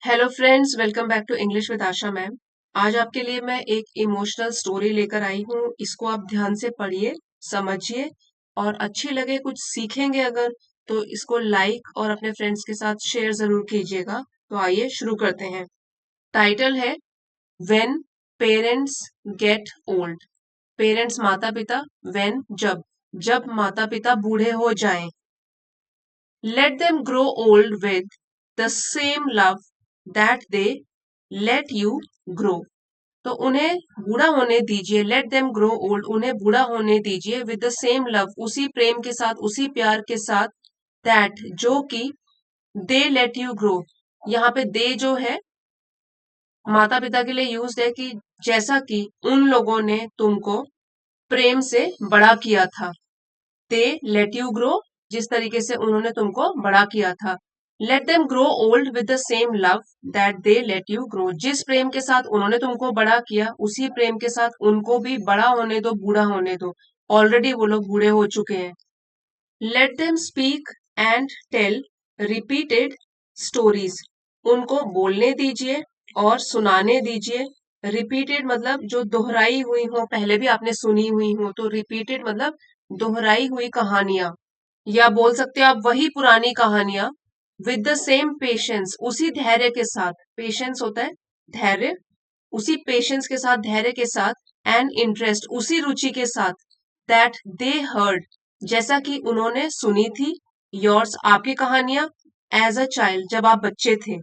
Hello friends, welcome back to English with Asha ma'am. आज आपके लिए मैं एक इमोशनल स्टोरी लेकर आई हूँ। इसको आप ध्यान से पढ़िए, समझिए और अच्छी लगे, कुछ सीखेंगे अगर, तो इसको लाइक और अपने फ्रेंड्स के साथ शेयर जरूर कीजिएगा। तो आइए शुरू करते हैं। टाइटल है when parents get old. Parents माता पिता, व्हेन जब, जब माता पिता बूढ़े हो जाएं। Let them grow old with the same love that they let you grow. तो उन्हें बूढ़ा होने दीजिए, लेट देम ग्रो ओल्ड, उन्हें बूढ़ा होने दीजिए विद द सेम लव, उसी प्रेम के साथ, उसी प्यार के साथ, दैट जो कि दे लेट यू ग्रो। यहाँ पे दे जो है माता पिता के लिए यूज है कि जैसा कि उन लोगों ने तुमको प्रेम से बड़ा किया था। दे लेट यू ग्रो, जिस तरीके से उन्होंने तुमको बड़ा किया था। Let them grow old with the same love that they let you grow, जिस प्रेम के साथ उन्होंने तुमको बड़ा किया उसी प्रेम के साथ उनको भी बड़ा होने दो, बूढ़ा होने दो। ऑलरेडी वो लोग बूढ़े हो चुके हैं। Let them speak and tell repeated stories, उनको बोलने दीजिए और सुनाने दीजिए। रिपीटेड मतलब जो दोहराई हुई हो, पहले भी आपने सुनी हुई हो, तो रिपीटेड मतलब दोहराई हुई कहानियां, या बोल सकते हो आप वही पुरानी कहानियां। विद द सेम पेशेंस, उसी धैर्य के साथ, पेशेंस होता है धैर्य, उसी पेशेंस के साथ, धैर्य के साथ, एंड इंटरेस्ट, उसी रुचि के साथ, दैट दे हर्ड, जैसा कि उन्होंने सुनी थी, योर्स, आपकी कहानियां, एज अ चाइल्ड, जब आप बच्चे थे।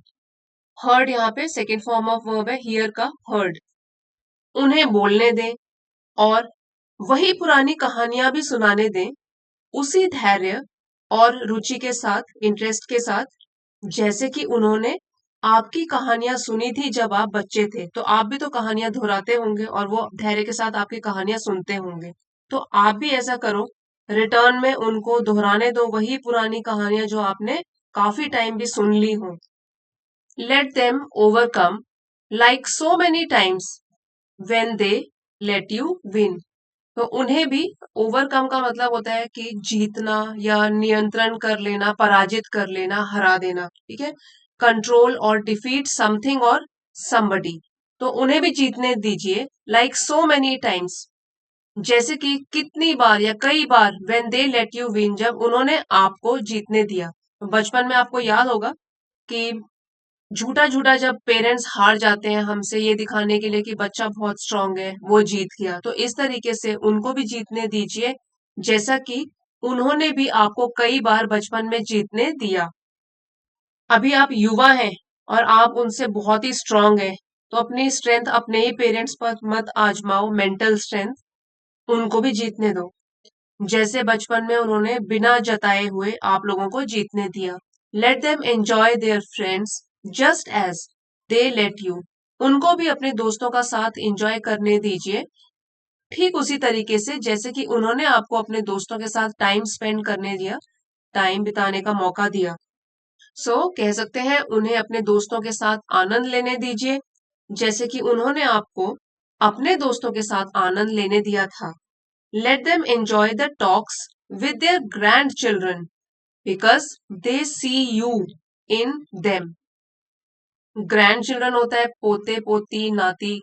हर्ड यहाँ पे सेकेंड फॉर्म ऑफ वर्ब है, हियर का हर्ड। उन्हें बोलने दें और वही पुरानी कहानियां भी सुनाने दें, उसी धैर्य और रुचि के साथ, इंटरेस्ट के साथ, जैसे कि उन्होंने आपकी कहानियां सुनी थी जब आप बच्चे थे। तो आप भी तो कहानियां दोहराते होंगे और वो धैर्य के साथ आपकी कहानियां सुनते होंगे। तो आप भी ऐसा करो, रिटर्न में उनको दोहराने दो वही पुरानी कहानियां जो आपने काफी टाइम भी सुन ली हो। Let them overcome like so many times when they let you win. तो उन्हें भी, ओवरकम का मतलब होता है कि जीतना या नियंत्रण कर लेना, पराजित कर लेना, हरा देना, ठीक है। कंट्रोल और डिफीट समथिंग और समबडी, तो उन्हें भी जीतने दीजिए लाइक सो मेनी टाइम्स, जैसे कि कितनी बार या कई बार, when they let you win, जब उन्होंने आपको जीतने दिया। तो बचपन में आपको याद होगा कि झूठा झूठा जब पेरेंट्स हार जाते हैं हमसे, ये दिखाने के लिए कि बच्चा बहुत स्ट्रांग है, वो जीत गया, तो इस तरीके से उनको भी जीतने दीजिए, जैसा कि उन्होंने भी आपको कई बार बचपन में जीतने दिया। अभी आप युवा हैं और आप उनसे बहुत ही स्ट्रांग हैं, तो अपनी स्ट्रेंथ अपने ही पेरेंट्स पर मत आजमाओ, मेंटल स्ट्रेंथ, उनको भी जीतने दो, जैसे बचपन में उन्होंने बिना जताए हुए आप लोगों को जीतने दिया। Let them enjoy their friends just as they let you, उनको भी अपने दोस्तों का साथ एंजॉय करने दीजिए, ठीक उसी तरीके से जैसे कि उन्होंने आपको अपने दोस्तों के साथ टाइम स्पेंड करने दिया, टाइम बिताने का मौका दिया। कह सकते हैं उन्हें अपने दोस्तों के साथ आनंद लेने दीजिए, जैसे कि उन्होंने आपको अपने दोस्तों के साथ आनंद लेने दिया था। Let them enjoy the talks with their grandchildren because they see you in them. Grandchildren होता है पोते पोती नाती,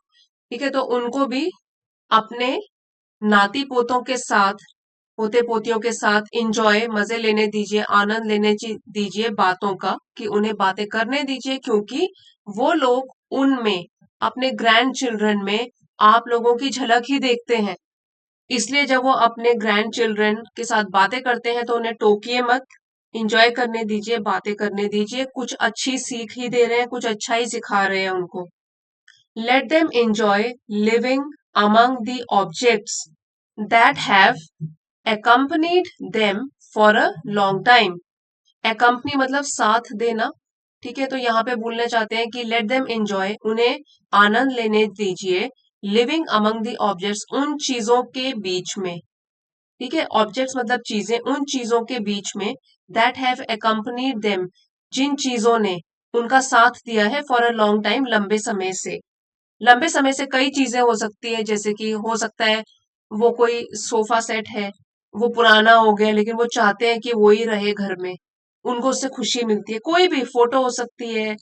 ठीक है। तो उनको भी अपने नाती पोतों के साथ, पोते पोतियों के साथ इंजॉय, मजे लेने दीजिए, आनंद लेने दीजिए बातों का, कि उन्हें बातें करने दीजिए, क्योंकि वो लोग उनमें, अपने ग्रैंड चिल्ड्रन में आप लोगों की झलक ही देखते हैं। इसलिए जब वो अपने ग्रैंड चिल्ड्रन के साथ बातें करते हैं तो उन्हें टोकिए मत, इंजॉय करने दीजिए, बातें करने दीजिए, कुछ अच्छी सीख ही दे रहे हैं, कुछ अच्छा ही सिखा रहे हैं उनको। Late them enjoy living among the objects that have accompanied them for a long time. accompany मतलब साथ देना, ठीक है। तो यहाँ पे बोलना चाहते हैं कि लेट देम एंजॉय, उन्हें आनंद लेने दीजिए, लिविंग अमंग द ऑब्जेक्ट्स, उन चीजों के बीच में, ठीक है। ऑब्जेक्ट्स मतलब चीजें, उन चीजों के बीच में, दैट हैव accompanied them, जिन चीजों ने उनका साथ दिया है, फॉर अ लॉन्ग टाइम, लंबे समय से। लंबे समय से कई चीजें हो सकती है, जैसे कि हो सकता है वो कोई सोफा सेट है, वो पुराना हो गया लेकिन वो चाहते हैं कि वो ही रहे घर में, उनको उससे खुशी मिलती है। कोई भी फोटो हो सकती है,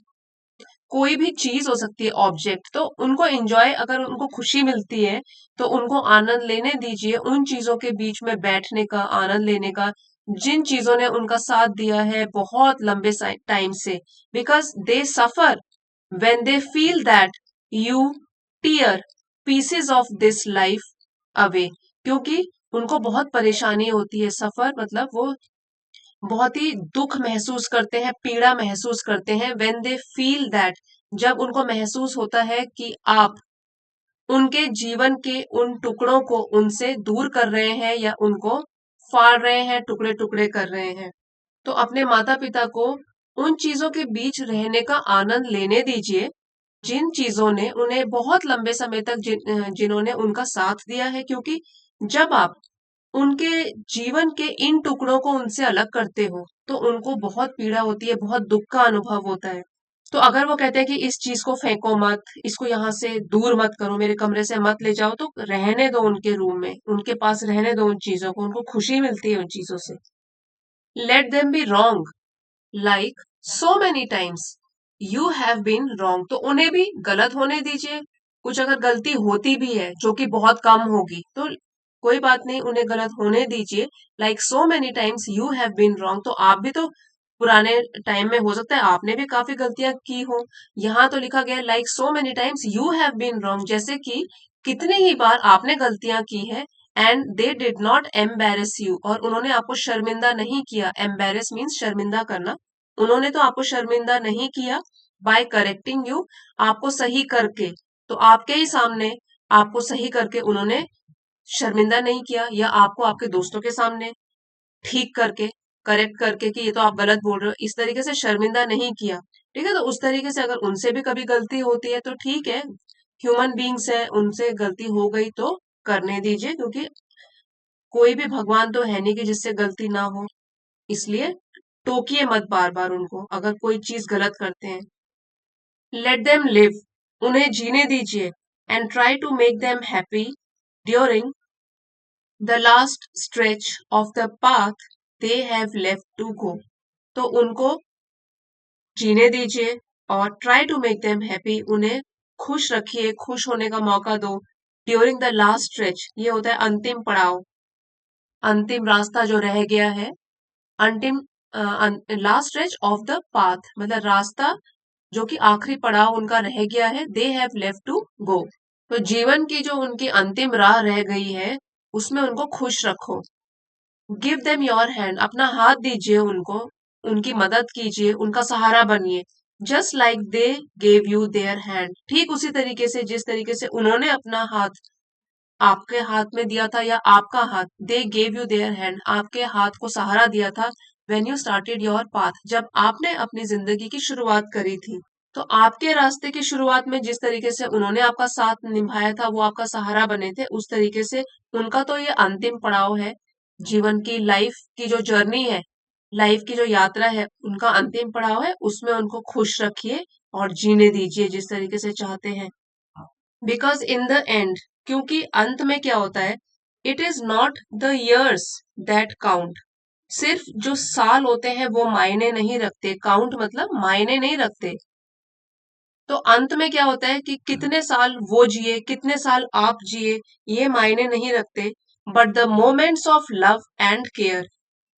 कोई भी चीज हो सकती है, ऑब्जेक्ट, तो उनको एंजॉय, अगर उनको खुशी मिलती है तो उनको आनंद लेने दीजिए, उन चीजों के बीच में बैठने का, आनंद लेने का, जिन चीजों ने उनका साथ दिया है बहुत लंबे टाइम से। Because they suffer when they feel that you tear pieces of this life away, क्योंकि उनको बहुत परेशानी होती है, सफर मतलब वो बहुत ही दुख महसूस करते हैं, पीड़ा महसूस करते हैं, when they feel that, जब उनको महसूस होता है कि आप उनके जीवन के उन टुकड़ों को उनसे दूर कर रहे हैं या उनको फाड़ रहे हैं, टुकड़े टुकड़े कर रहे हैं। तो अपने माता पिता को उन चीजों के बीच रहने का आनंद लेने दीजिए, जिन चीजों ने उन्हें बहुत लंबे समय तक जिन्होंने उनका साथ दिया है, क्योंकि जब आप उनके जीवन के इन टुकड़ों को उनसे अलग करते हो तो उनको बहुत पीड़ा होती है, बहुत दुख का अनुभव होता है। तो अगर वो कहते हैं कि इस चीज को फेंको मत, इसको यहाँ से दूर मत करो, मेरे कमरे से मत ले जाओ, तो रहने दो उनके रूम में, उनके पास रहने दो उन चीजों को, उनको खुशी मिलती है उन चीजों से। Let them be wrong like so many times you have been wrong, तो उन्हें भी गलत होने दीजिए। कुछ अगर गलती होती भी है जो कि बहुत कम होगी तो कोई बात नहीं, उन्हें गलत होने दीजिए। Like so many times you have been wrong, तो आप भी तो पुराने टाइम में हो सकता है आपने भी काफी गलतियां की हो। यहाँ तो लिखा गया like so many times you have been wrong, जैसे कि कितनी ही बार आपने गलतियां की है। And they did not embarrass you, और उन्होंने आपको शर्मिंदा नहीं किया। एम्बेरस मीन्स शर्मिंदा करना। उन्होंने तो आपको शर्मिंदा नहीं किया बाय करेक्टिंग यू, आपको सही करके, तो आपके ही सामने आपको सही करके उन्होंने शर्मिंदा नहीं किया, या आपको आपके दोस्तों के सामने ठीक करके, करेक्ट करके कि ये तो आप गलत बोल रहे हो, इस तरीके से शर्मिंदा नहीं किया। ठीक है, तो उस तरीके से अगर उनसे भी कभी गलती होती है तो ठीक है, ह्यूमन बींग्स है, उनसे गलती हो गई तो करने दीजिए, क्योंकि कोई भी भगवान तो है नहीं कि जिससे गलती ना हो। इसलिए टोकिए मत बार बार उनको अगर कोई चीज गलत करते हैं। लेट देम लिव, उन्हें जीने दीजिए। And try to make them happy during the last stretch of the path they have left to go, तो उनको जीने दीजिए और try to make them happy, उन्हें खुश रखिए, खुश होने का मौका दो। ड्यूरिंग द लास्ट स्ट्रेच, ये होता है अंतिम पड़ाव, अंतिम रास्ता जो रह गया है, अंतिम last stretch of the path मतलब रास्ता जो कि आखिरी पड़ाव उनका रह गया है। They have left to go, तो जीवन की जो उनकी अंतिम राह रह गई है उसमें उनको खुश रखो। गिव देम योर हैंड, अपना हाथ दीजिए उनको, उनकी मदद कीजिए, उनका सहारा बनिए। Just like they gave you their hand, ठीक उसी तरीके से जिस तरीके से उन्होंने अपना हाथ आपके हाथ में दिया था, या आपका हाथ, they gave you their hand, आपके हाथ को सहारा दिया था। When you started your path, जब आपने अपनी जिंदगी की शुरुआत करी थी, तो आपके रास्ते की शुरुआत में जिस तरीके से उन्होंने आपका साथ निभाया था, वो आपका सहारा बने थे, उस तरीके से उनका तो ये अंतिम पड़ाव है। जीवन की, लाइफ की जो जर्नी है, लाइफ की जो यात्रा है, उनका अंतिम पड़ाव है, उसमें उनको खुश रखिए और जीने दीजिए जिस तरीके से चाहते हैं। बिकॉज इन द एंड, क्योंकि अंत में क्या होता है, it is not the years that count, सिर्फ जो साल होते हैं वो मायने नहीं रखते। काउंट मतलब मायने नहीं रखते। तो अंत में क्या होता है कि कितने साल वो जिए, कितने साल आप जिए, ये मायने नहीं रखते। But the moments of love and care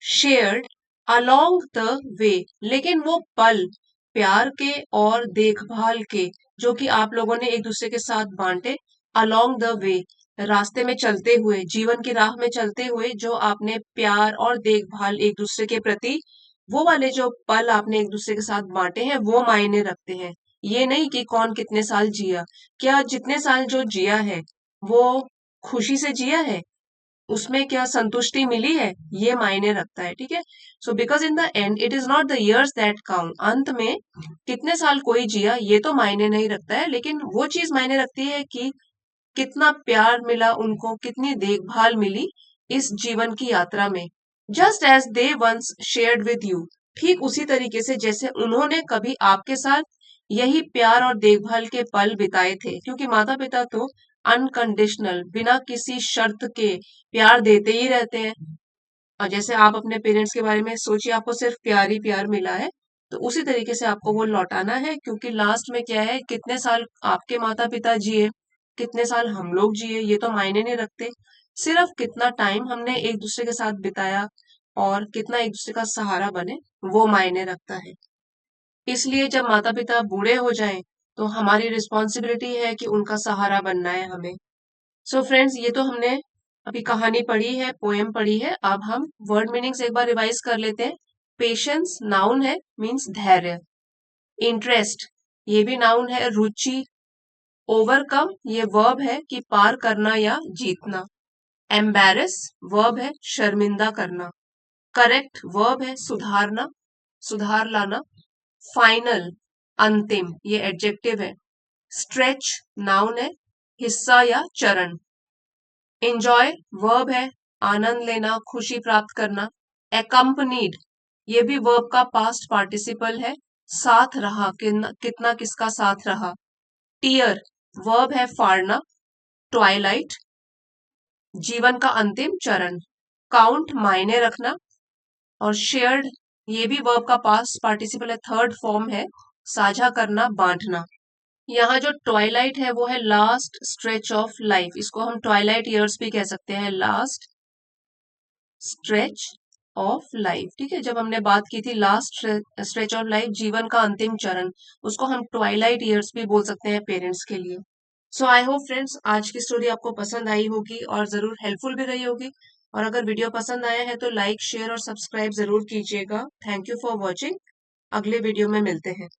shared along the way, लेकिन वो पल प्यार के और देखभाल के जो कि आप लोगों ने एक दूसरे के साथ बांटे, अलोंग द वे, रास्ते में चलते हुए, जीवन की राह में चलते हुए, जो आपने प्यार और देखभाल एक दूसरे के प्रति, वो वाले जो पल आपने एक दूसरे के साथ बांटे हैं वो मायने रखते हैं। ये नहीं कि कौन कितने साल जिया, क्या जितने साल जो जिया है वो खुशी से जिया है, उसमें क्या संतुष्टि मिली है, ये मायने रखता है। ठीक है, so because in the end it is not the years that count, अंत में कितने साल कोई जिया ये तो मायने नहीं रखता है, लेकिन वो चीज मायने रखती है कि कितना प्यार मिला उनको, कितनी देखभाल मिली इस जीवन की यात्रा में। Just as they once shared with you, ठीक उसी तरीके से जैसे उन्होंने कभी आपके साथ यही प्यार और देखभाल के पल बिताए थे, क्योंकि माता पिता तो अनकंडीशनल, बिना किसी शर्त के प्यार देते ही रहते हैं। और जैसे आप अपने पेरेंट्स के बारे में सोचिए, आपको सिर्फ प्यार ही प्यार मिला है, तो उसी तरीके से आपको वो लौटाना है, क्योंकि लास्ट में क्या है, कितने साल आपके माता पिता जिए, कितने साल हम लोग जिए, ये तो मायने नहीं रखते। सिर्फ कितना टाइम हमने एक दूसरे के साथ बिताया और कितना एक दूसरे का सहारा बने, वो मायने रखता है। इसलिए जब माता पिता बूढ़े हो जाएं, तो हमारी रिस्पॉन्सिबिलिटी है कि उनका सहारा बनना है हमें। सो फ्रेंड्स, ये तो हमने अभी कहानी पढ़ी है, पोएम पढ़ी है। अब हम वर्ड मीनिंग्स एक बार रिवाइज कर लेते हैं। पेशेंस नाउन है, मीन्स धैर्य। इंटरेस्ट, ये भी नाउन है, रुचि। ओवरकम, ये वर्ब है कि पार करना या जीतना। एम्बैरस, वर्ब है शर्मिंदा करना। करेक्ट, वर्ब है सुधारना, सुधार लाना। फाइनल, अंतिम, ये एडजेक्टिव है। स्ट्रेच, नाउन है, हिस्सा या चरण। एंजॉय, वर्ब है आनंद लेना, खुशी प्राप्त करना। एकम्पनीड, ये भी वर्ब का पास्ट पार्टिसिपल है, साथ रहा, कितना किसका साथ रहा। टीयर, वर्ब है फाड़ना। ट्वाइलाइट, जीवन का अंतिम चरण। काउंट, मायने रखना। और शेयर्ड, ये भी वर्ब का पास्ट पार्टिसिपल है, थर्ड फॉर्म है, साझा करना, बांटना। यहाँ जो ट्वाइलाइट है वो है लास्ट स्ट्रेच ऑफ लाइफ, इसको हम ट्वाइलाइट ईयर्स भी कह सकते हैं, लास्ट स्ट्रेच ऑफ लाइफ। ठीक है, जब हमने बात की थी लास्ट स्ट्रेच ऑफ लाइफ, जीवन का अंतिम चरण, उसको हम ट्वाइलाइट ईयर्स भी बोल सकते हैं पेरेंट्स के लिए। सो आई होप फ्रेंड्स, आज की स्टोरी आपको पसंद आई होगी और जरूर हेल्पफुल भी रही होगी। और अगर वीडियो पसंद आया है तो लाइक, शेयर और सब्सक्राइब जरूर कीजिएगा। Thank you for watching. अगले वीडियो में मिलते हैं।